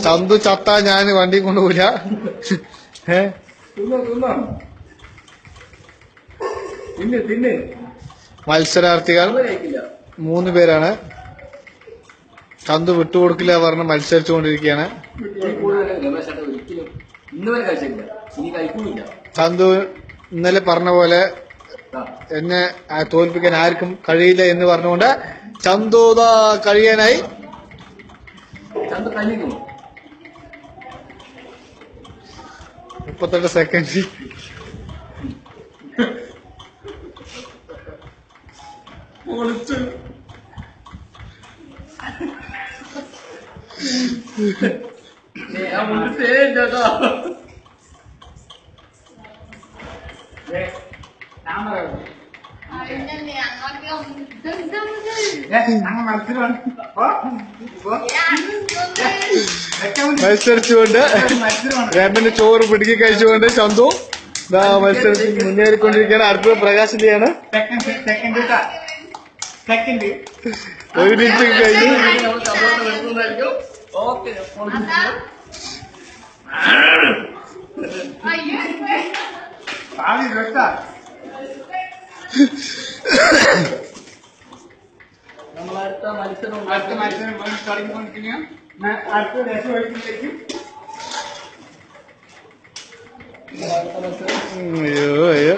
ചന്തു ചത്താ ഞാൻ വണ്ടി കൊണ്ടുപോയില്ല. മത്സരാർത്ഥികൾ 3 പേരാണ്. ചന്തു വിട്ടുകൊടുക്കില്ല പറഞ്ഞ് മത്സരിച്ചുകൊണ്ടിരിക്കുകയാണ്. ചന്തു ഇന്നലെ പറഞ്ഞ പോലെ എന്നെ തോൽപ്പിക്കാൻ ആർക്കും കഴിയില്ല എന്ന് പറഞ്ഞുകൊണ്ട് ചന്തു കഴിയാനായി. 38 സെക്കൻഡ്. മത്സരിച്ചുകൊണ്ട് രമന് ചോറ് പിടുക്കി കഴിച്ചുകൊണ്ട് ചന്തു മത്സരത്തിൽ മുന്നേറിക്കൊണ്ടിരിക്കുകയാണ്. അടുത്തത് പ്രകാശിന്റെയാണ്. 1 മിനിറ്റ് കഴിഞ്ഞു. നമ്മളടുത്ത മത്സരം തുടങ്ങിക്കൊണ്ടിരിക്കുകയാണ്. അടുത്ത ദേശം അയ്യോ